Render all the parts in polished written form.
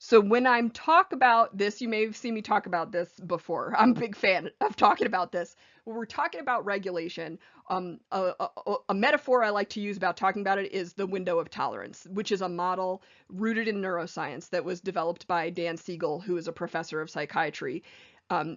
So when I'm talk about this, you may have seen me talk about this before. I'm a big fan of talking about this. When we're talking about regulation, a metaphor I like to use about talking about it is the window of tolerance, which is a model rooted in neuroscience that was developed by Dan Siegel, who is a professor of psychiatry.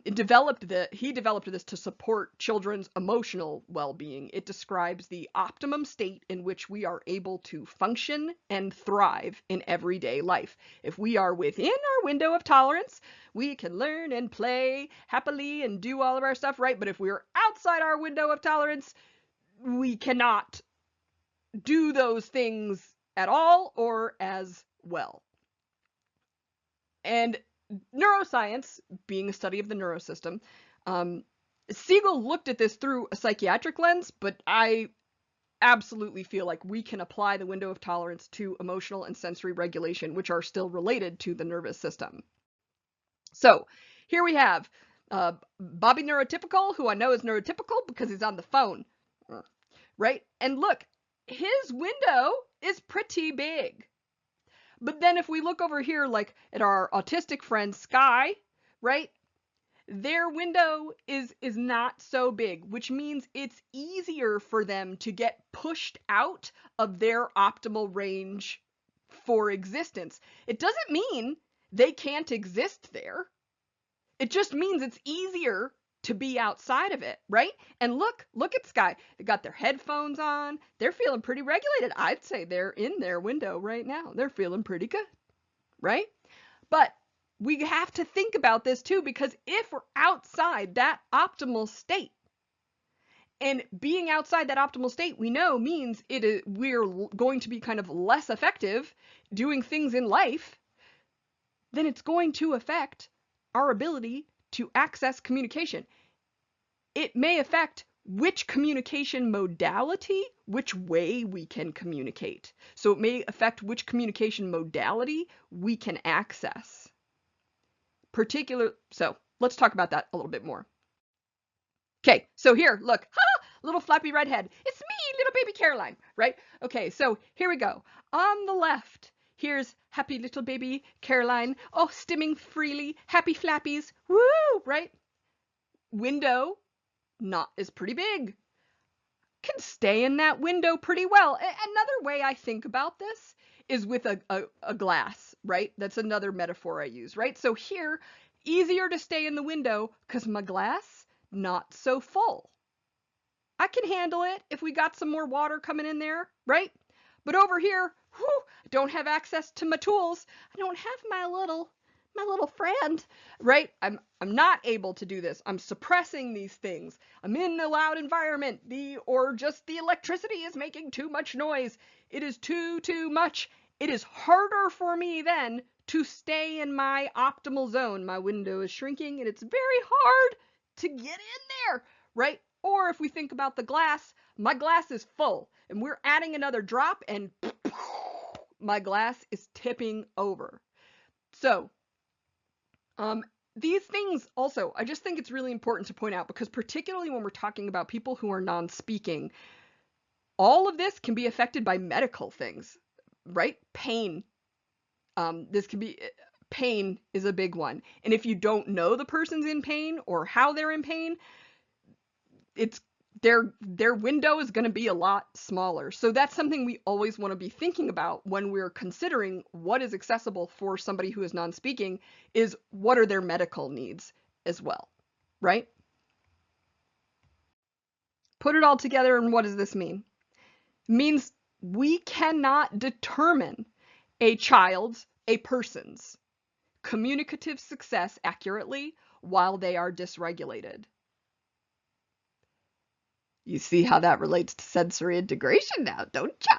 He developed this to support children's emotional well-being. It describes the optimum state in which we are able to function and thrive in everyday life. If we are within our window of tolerance, we can learn and play happily and do all of our stuff, right? But if we are outside our window of tolerance, we cannot do those things at all or as well. And neuroscience, being a study of the neurosystem, Siegel looked at this through a psychiatric lens, but I absolutely feel like we can apply the window of tolerance to emotional and sensory regulation, which are still related to the nervous system. So here we have Bobby Neurotypical, who I know is neurotypical because he's on the phone, right? And look, his window is pretty big. But then if we look over here, like at our autistic friend Sky, right? Their window is not so big, which means it's easier for them to get pushed out of their optimal range for existence. It doesn't mean they can't exist there. It just means it's easier to be outside of it, right? And look at Sky. They got their headphones on. They're feeling pretty regulated. I'd say they're in their window right now. They're feeling pretty good, right? But we have to think about this too, because if we're outside that optimal state, and being outside that optimal state, we know means we're going to be kind of less effective doing things in life, then it's going to affect our ability to access communication. It may affect which communication modality, which way we can communicate. So it may affect which communication modality we can access. So let's talk about that a little bit more. Okay, so here, look, little flappy red head. It's me, little baby Caroline, right? Okay, so here we go. On the left, here's happy little baby Caroline. Oh, stimming freely, happy flappies, woo, right? Window is pretty big. Can stay in that window pretty well. Another way I think about this is with a glass, right? That's another metaphor I use, right? So here, easier to stay in the window because my glass, not so full. I can handle it if we got some more water coming in there, right? But over here, whew, I don't have access to my tools. I don't have my little friend, right? I'm not able to do this. I'm suppressing these things. I'm in a loud environment, or just the electricity is making too much noise. It is too much. It is harder for me then to stay in my optimal zone. My window is shrinking and it's very hard to get in there, right? Or if we think about the glass, my glass is full and we're adding another drop and my glass is tipping over. So these things also, I just think it's really important to point out, because particularly when we're talking about people who are non-speaking, all of this can be affected by medical things, right? Pain. Pain is a big one. And if you don't know the person's in pain or how they're in pain, their window is going to be a lot smaller. So that's something we always want to be thinking about when we're considering what is accessible for somebody who is non-speaking, is what are their medical needs as well, right? Put it all together, and what does this mean? It means we cannot determine a person's communicative success accurately while they are dysregulated. You see how that relates to sensory integration now, don't ya?